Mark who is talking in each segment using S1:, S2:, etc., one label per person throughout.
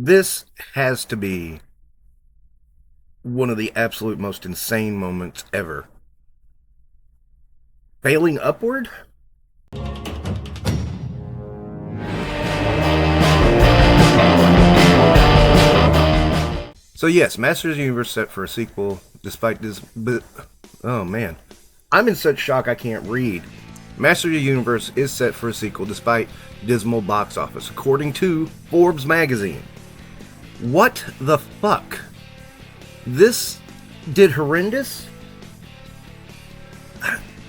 S1: This has to be one of the absolute most insane moments ever. Failing upward? So yes, Masters of the Universe set for a sequel, despite this. But oh man, I'm in such shock I can't read. Masters of the Universe is set for a sequel, despite dismal box office, according to Forbes magazine. What the fuck? This did horrendous.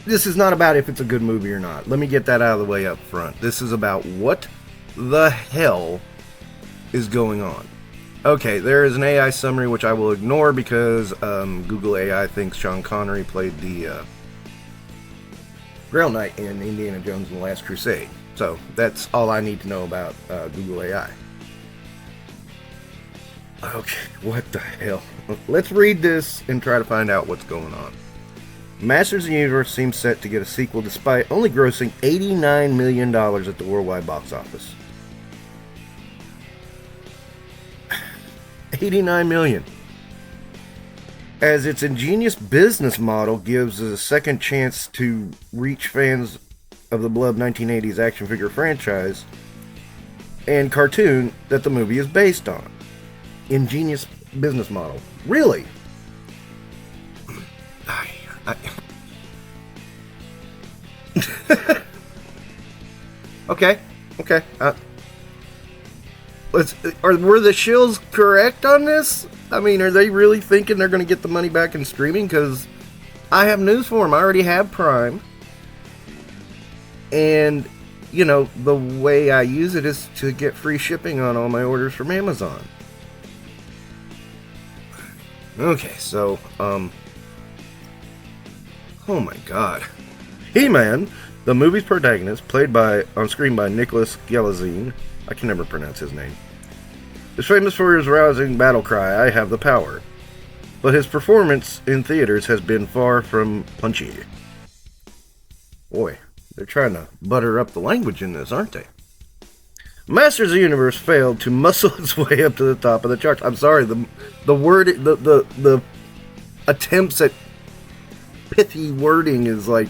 S1: This is not about if it's a good movie or not. Let me get that out of the way up front. This is about what the hell is going on. Okay, there is an AI summary which I will ignore because Google AI thinks Sean Connery played the Grail Knight in Indiana Jones and the Last Crusade. So that's all I need to know about Google AI. Okay, what the hell? Let's read this and try to find out what's going on. Masters of the Universe seems set to get a sequel despite only grossing $89 million at the worldwide box office. 89 million. As its ingenious business model gives a second chance to reach fans of the beloved 1980s action figure franchise and cartoon that the movie is based on. Ingenious business model. Really? Okay. Were the shills correct on this? I mean, are they really thinking they're going to get the money back in streaming? Because I have news for them. I already have Prime. And, you know, the way I use it is to get free shipping on all my orders from Amazon. Okay, so, oh my god. He-Man, the movie's protagonist, played on screen by Nicholas Gelazine, I can never pronounce his name, is famous for his rousing battle cry, "I have the power." But his performance in theaters has been far from punchy. Boy, they're trying to butter up the language in this, aren't they? Masters of the Universe failed to muscle its way up to the top of the charts. I'm sorry, the attempts at pithy wording is like,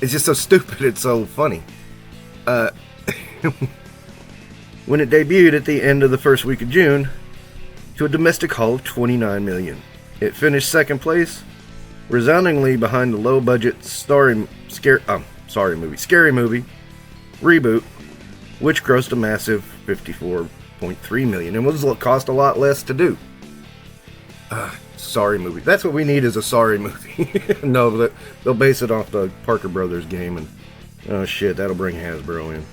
S1: it's just so stupid, it's so funny. When it debuted at the end of the first week of June, to a domestic haul of 29 million. It finished second place, resoundingly behind the low-budget Scary Movie reboot, which grossed a massive 54.3 million and cost a lot less to do. Sorry movie. That's what we need, is a sorry movie. No, they'll base it off the Parker Brothers game, and oh shit, that'll bring Hasbro in.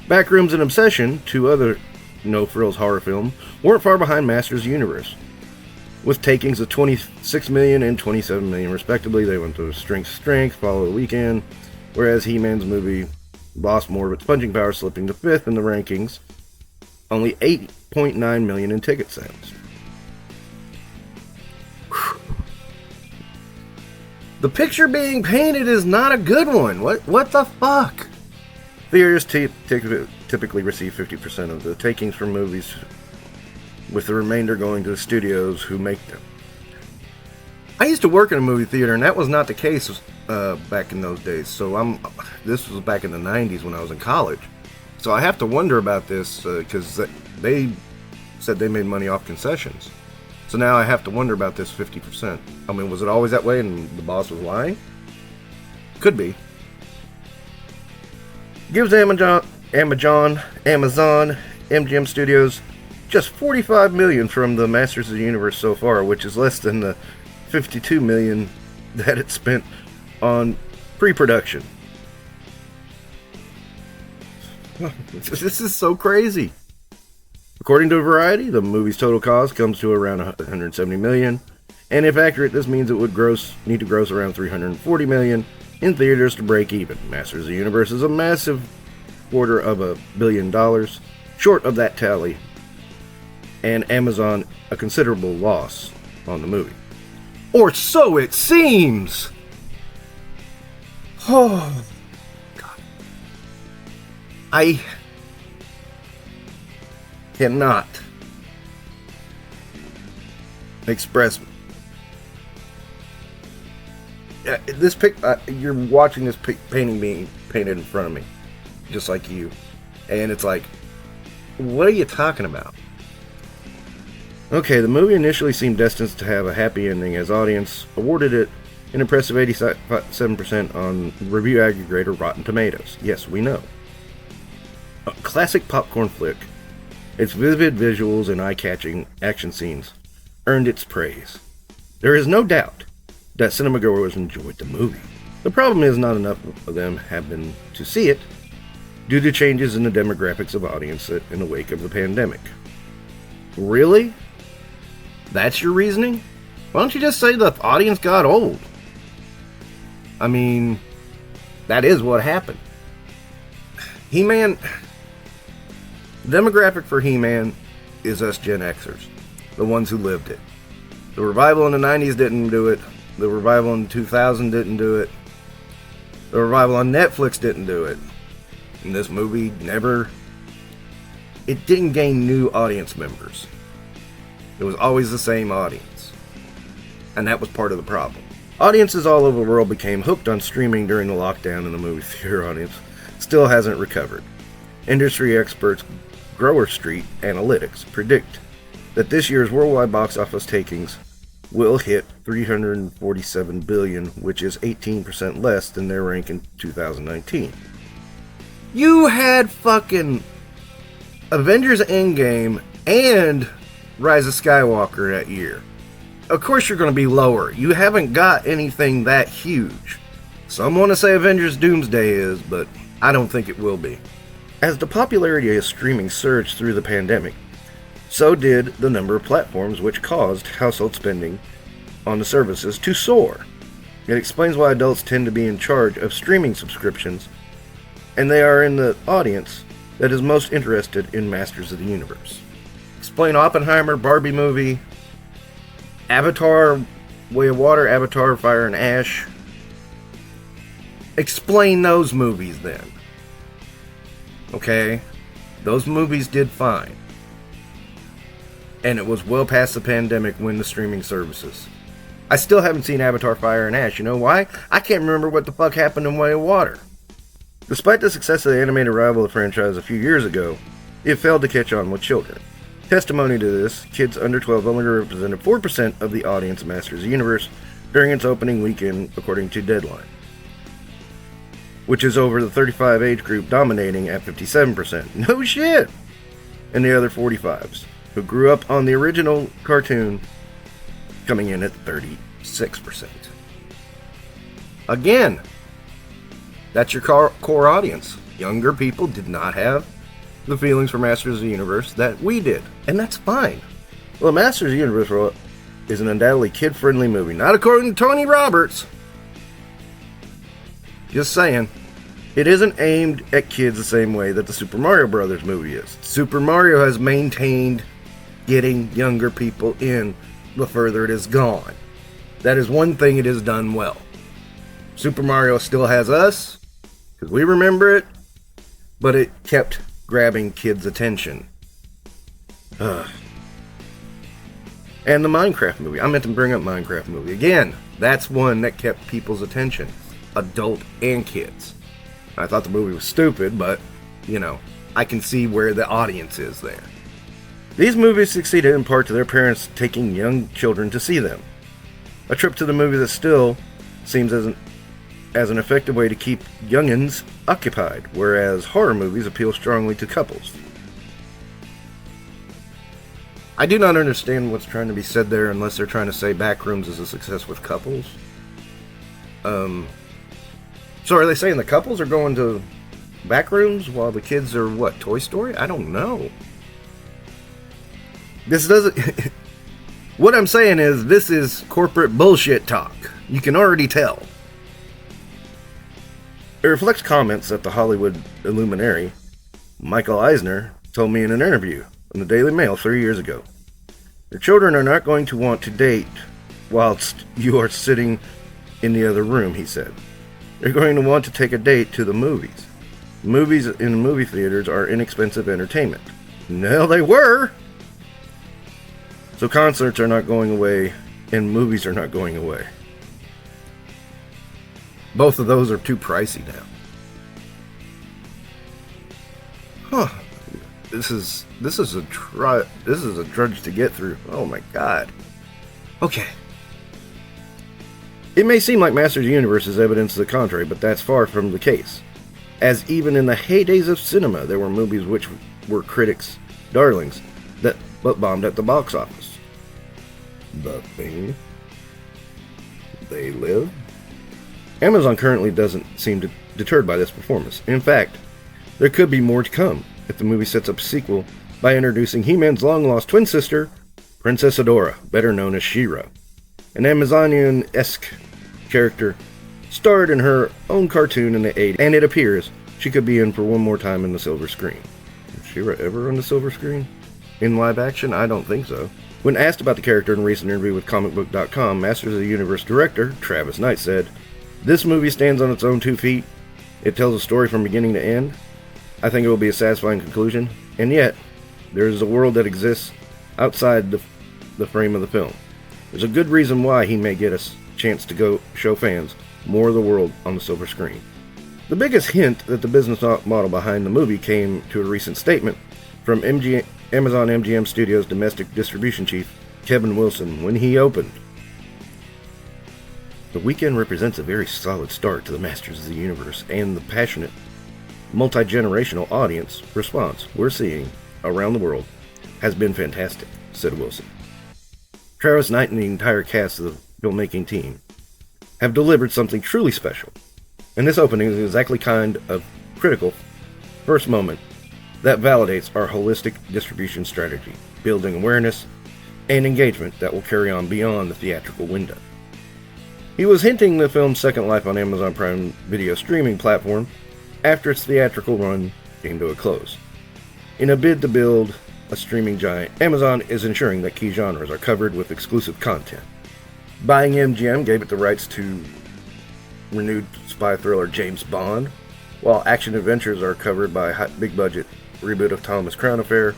S1: Backrooms and Obsession, two other no-frills horror films, weren't far behind Masters of the Universe, with takings of 26 million and 27 million respectively. They went to strength, follow the weekend, whereas He-Man's movie lost more of its punching power, slipping to 5th in the rankings, only 8.9 million in ticket sales. The picture being painted is not a good one. What the fuck? Theaters typically receive 50% of the takings from movies, with the remainder going to the studios who make them. I used to work in a movie theater, and that was not the case back in those days. So this was back in the 90s when I was in college. So I have to wonder about this because they said they made money off concessions. So now I have to wonder about this 50%. I mean, was it always that way and the boss was lying? Could be. Gives Amazon, MGM Studios just 45 million from the Masters of the Universe so far, which is less than the 52 million that it spent on pre-production. This is so crazy. According to Variety, the movie's total cost comes to around 170 million, and if accurate, this means it would need to gross around 340 million in theaters to break even. Masters of the Universe is a massive $250 million short of that tally, and Amazon a considerable loss on the movie. Or so it seems! Oh, God. cannot express. You're watching this painting being painted in front of me, just like you, and it's like, what are you talking about? Okay, the movie initially seemed destined to have a happy ending, as audience awarded it an impressive 87% on review aggregator Rotten Tomatoes. Yes, we know. A classic popcorn flick, its vivid visuals and eye-catching action scenes earned its praise. There is no doubt that cinemagoers enjoyed the movie. The problem is not enough of them have been to see it due to changes in the demographics of audience in the wake of the pandemic. Really? That's your reasoning? Why don't you just say the audience got old? I mean, that is what happened. He-Man... demographic for He-Man is us Gen Xers, the ones who lived it. The revival in the 90s didn't do it. The revival in 2000 didn't do it. The revival on Netflix didn't do it. And this movie it didn't gain new audience members. It was always the same audience. And that was part of the problem. Audiences all over the world became hooked on streaming during the lockdown, and the movie theater audience still hasn't recovered. Industry experts Grower Street Analytics predict that this year's worldwide box office takings will hit $347 billion, which is 18% less than their rank in 2019. You had fucking Avengers Endgame and Rise of Skywalker that year. Of course you're going to be lower. You haven't got anything that huge. Some want to say Avengers Doomsday is, but I don't think it will be. As the popularity of streaming surged through the pandemic, so did the number of platforms, which caused household spending on the services to soar. It explains why adults tend to be in charge of streaming subscriptions, and they are in the audience that is most interested in Masters of the Universe. Explain Oppenheimer, Barbie movie, Avatar, Way of Water, Avatar, Fire and Ash. Explain those movies then. Okay? Those movies did fine. And it was well past the pandemic when the streaming services. I still haven't seen Avatar, Fire and Ash. You know why? I can't remember what the fuck happened in Way of Water. Despite the success of the animated rival of the franchise a few years ago, it failed to catch on with children. Testimony to this, kids under 12 only represented 4% of the audience of Masters of the Universe during its opening weekend, according to Deadline, which is over the 35 age group, dominating at 57%. No shit! And the other 45s, who grew up on the original cartoon, coming in at 36%. Again, that's your core audience. Younger people did not have the feelings for Masters of the Universe that we did, and that's fine. Well, Masters of the Universe is an undoubtedly kid-friendly movie, not according to Tony Roberts. Just saying. It isn't aimed at kids the same way that the Super Mario Brothers movie is. Super Mario has maintained getting younger people in the further it has gone. That is one thing it has done well. Super Mario still has us, because we remember it, but it kept grabbing kids' attention. And the Minecraft movie. I meant to bring up Minecraft movie. Again, that's one that kept people's attention. Adult and kids. I thought the movie was stupid, but, I can see where the audience is there. These movies succeeded in part to their parents taking young children to see them. A trip to the movie that still seems as an effective way to keep youngins occupied, whereas horror movies appeal strongly to couples. I do not understand what's trying to be said there, unless they're trying to say Backrooms is a success with couples. So are they saying the couples are going to Backrooms while the kids are, Toy Story? I don't know. This doesn't... What I'm saying is, this is corporate bullshit talk. You can already tell. It reflects comments that the Hollywood luminary, Michael Eisner, told me in an interview in the Daily Mail 3 years ago. Your children are not going to want to date whilst you are sitting in the other room, he said. They're going to want to take a date to the movies. Movies in movie theaters are inexpensive entertainment. No, they were. So concerts are not going away, and movies are not going away. Both of those are too pricey now. Huh. This is a drudge to get through. Oh my god. Okay. It may seem like Masters of the Universe is evidence to the contrary, but that's far from the case. As even in the heydays of cinema, there were movies which were critics' darlings but bombed at the box office. The Thing. They Live. Amazon currently doesn't seem deterred by this performance. In fact, there could be more to come if the movie sets up a sequel by introducing He-Man's long-lost twin sister, Princess Adora, better known as She-Ra. An Amazonian-esque character starred in her own cartoon in the 80s, and it appears she could be in for one more time in the silver screen. Is She-Ra ever on the silver screen? In live action? I don't think so. When asked about the character in a recent interview with comicbook.com, Masters of the Universe director Travis Knight said, "This movie stands on its own 2 feet. It tells a story from beginning to end. I think it will be a satisfying conclusion, and yet, there is a world that exists outside the frame of the film. There's a good reason why he may get us a chance to go show fans more of the world on the silver screen." The biggest hint that the business model behind the movie came to a recent statement from Amazon MGM Studios domestic distribution chief Kevin Wilson when he opened. "The weekend represents a very solid start to the Masters of the Universe, and the passionate, multi-generational audience response we're seeing around the world has been fantastic," said Wilson. Travis Knight and the entire cast of the filmmaking team have delivered something truly special, and this opening is exactly kind of critical first moment that validates our holistic distribution strategy, building awareness and engagement that will carry on beyond the theatrical window. He was hinting the film's second life on Amazon Prime Video streaming platform after its theatrical run came to a close. In a bid to build a streaming giant, Amazon is ensuring that key genres are covered with exclusive content. Buying MGM gave it the rights to renewed spy thriller James Bond, while action adventures are covered by a big-budget reboot of Thomas Crown Affair.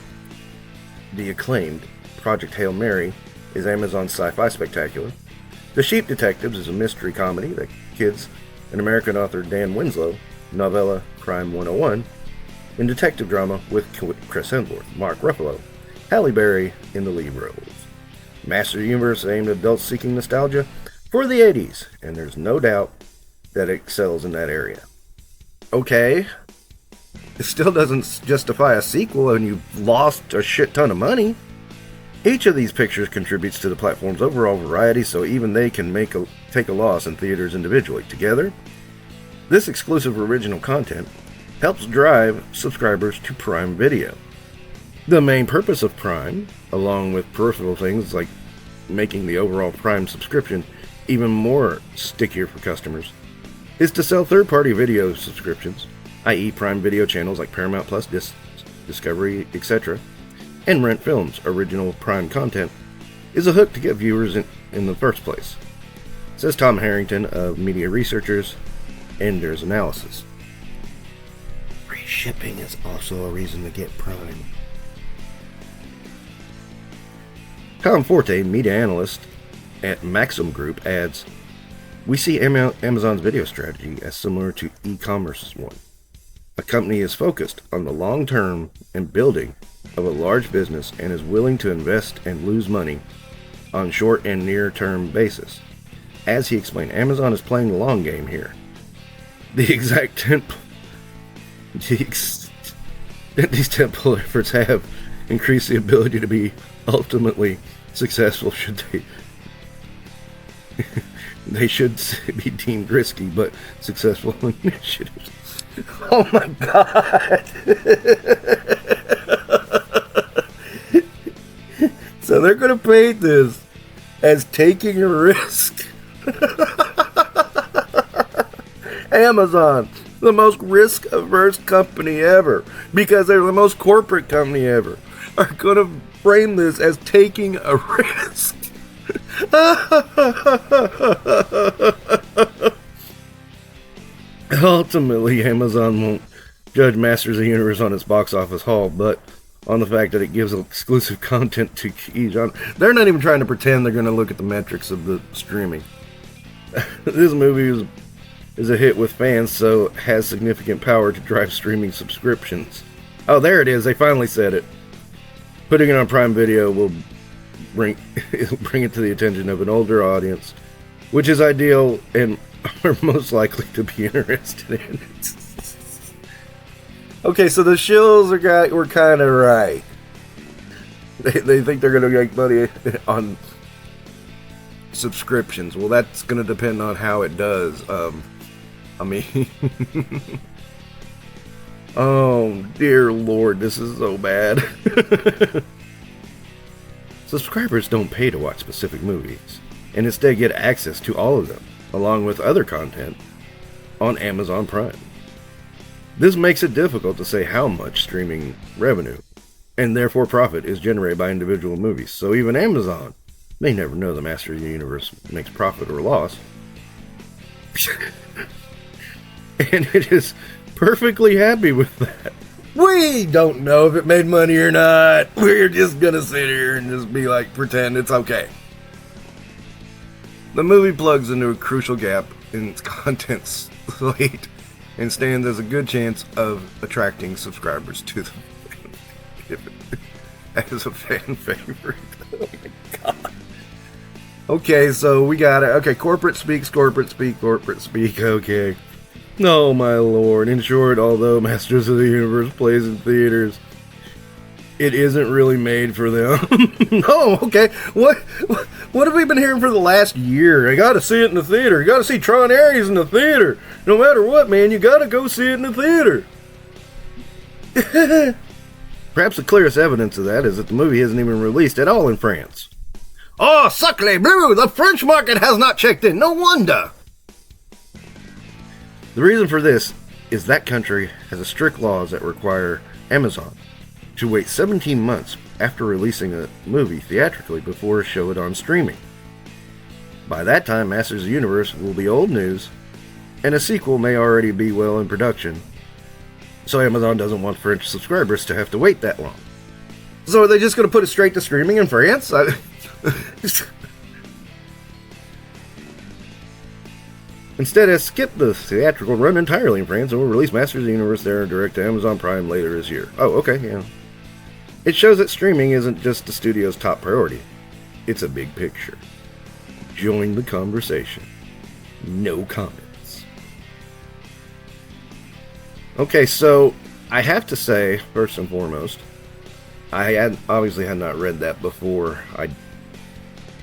S1: The acclaimed Project Hail Mary is Amazon's sci-fi spectacular. The Sheep Detectives is a mystery comedy that kids and American author Dan Winslow novella Crime 101, and detective drama with Chris Hemsworth, Mark Ruffalo, Halle Berry in the lead roles. Master of the Universe aimed at adults seeking nostalgia for the 80s, and there's no doubt that it excels in that area. Okay, it still doesn't justify a sequel and you've lost a shit ton of money. Each of these pictures contributes to the platform's overall variety, so even they can take a loss in theaters individually. Together, this exclusive original content helps drive subscribers to Prime Video. The main purpose of Prime, along with peripheral things like making the overall Prime subscription even more stickier for customers, is to sell third-party video subscriptions, i.e. Prime Video channels like Paramount Plus, Discovery, etc., and rent films. Original Prime content is a hook to get viewers in the first place, says Tom Harrington of Media Researchers and There's Analysis. Free shipping is also a reason to get Prime. Tom Forte, media analyst at Maxim Group, adds, "We see Amazon's video strategy as similar to e-commerce's one. A company is focused on the long term and building of a large business and is willing to invest and lose money on short and near term basis. As he explained, Amazon is playing the long game here. The exact these temple efforts have increased the ability to be ultimately successful should they should be deemed risky but successful initiatives." Oh my god. So they're going to paint this as taking a risk. Amazon, the most risk-averse company ever, because they're the most corporate company ever, are going to frame this as taking a risk. Ultimately, Amazon won't judge Masters of the Universe on its box office haul, but on the fact that it gives exclusive content to each genre. They're not even trying to pretend they're going to look at the metrics of the streaming. This movie is a hit with fans, so it has significant power to drive streaming subscriptions. Oh, there it is. They finally said it. Putting it on Prime Video will bring it to the attention of an older audience, which is ideal and are most likely to be interested in it. Okay, so the shills were kind of right. They think they're going to make money on subscriptions. Well, that's going to depend on how it does. I mean, oh dear Lord, this is so bad. Subscribers don't pay to watch specific movies, and instead get access to all of them, along with other content, on Amazon Prime. This makes it difficult to say how much streaming revenue, and therefore profit, is generated by individual movies, so even Amazon may never know the Master of the Universe makes profit or loss. And it is perfectly happy with that. We don't know if it made money or not. We're just gonna sit here and just be like, pretend it's okay. The movie plugs into a crucial gap in its content slate and stands as a good chance of attracting subscribers to the as a fan favorite. Oh my God. Okay, so we got it. Okay, corporate speak. Okay. Oh my Lord. In short, although Masters of the Universe plays in theaters, it isn't really made for them. No, okay. What have we been hearing for the last year? I gotta see it in the theater. You gotta see Tron Ares in the theater. No matter what, man, you gotta go see it in the theater. Perhaps the clearest evidence of that is that the movie isn't even released at all in France. Oh, sacre bleu! The French market has not checked in. No wonder. The reason for this is that country has strict laws that require Amazon to wait 17 months after releasing a movie theatrically before show it on streaming. By that time, Masters of the Universe will be old news, and a sequel may already be well in production, so Amazon doesn't want French subscribers to have to wait that long. So are they just going to put it straight to streaming in France? Instead, has skipped the theatrical run entirely in France and will release Masters of the Universe there direct to Amazon Prime later this year. Oh, okay, yeah. It shows that streaming isn't just the studio's top priority. It's a big picture. Join the conversation. No comments. Okay, so I have to say, first and foremost, I obviously had not read that before I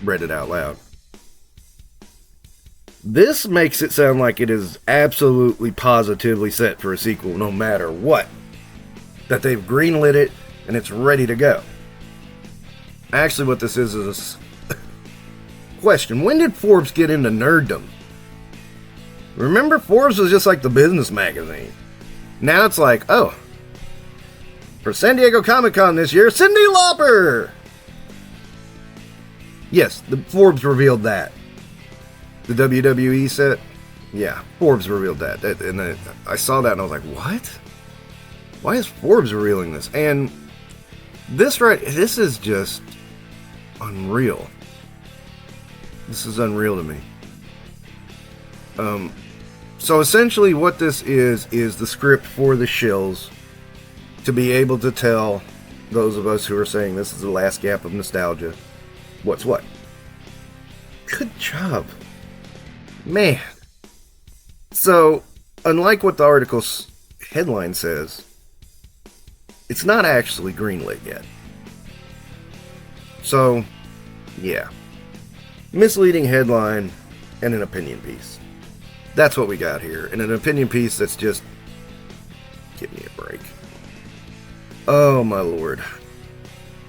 S1: read it out loud. This makes it sound like it is absolutely positively set for a sequel no matter what. That they've greenlit it and it's ready to go. Actually, what this is a question. When did Forbes get into nerddom? Remember, Forbes was just like the business magazine. Now it's like, oh, for San Diego Comic-Con this year, Cyndi Lauper! Yes, the Forbes revealed that. The WWE set? Yeah, Forbes revealed that. And then I saw that and I was like, what? Why is Forbes revealing this? And this is just unreal. This is unreal to me. So essentially what this is the script for the shills to be able to tell those of us who are saying this is the last gap of nostalgia what's what. Good job. Man. So, unlike what the article's headline says, it's not actually greenlit yet. So, yeah. Misleading headline and an opinion piece. That's what we got here. And an opinion piece that's just... give me a break. Oh, my Lord.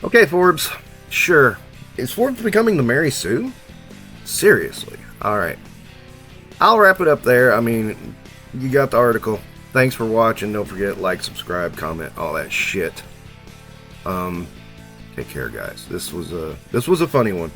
S1: Okay, Forbes. Sure. Is Forbes becoming the Mary Sue? Seriously. Alright. I'll wrap it up there. I mean, you got the article. Thanks for watching. Don't forget, like, subscribe, comment, all that shit. Take care, guys. This was a funny one.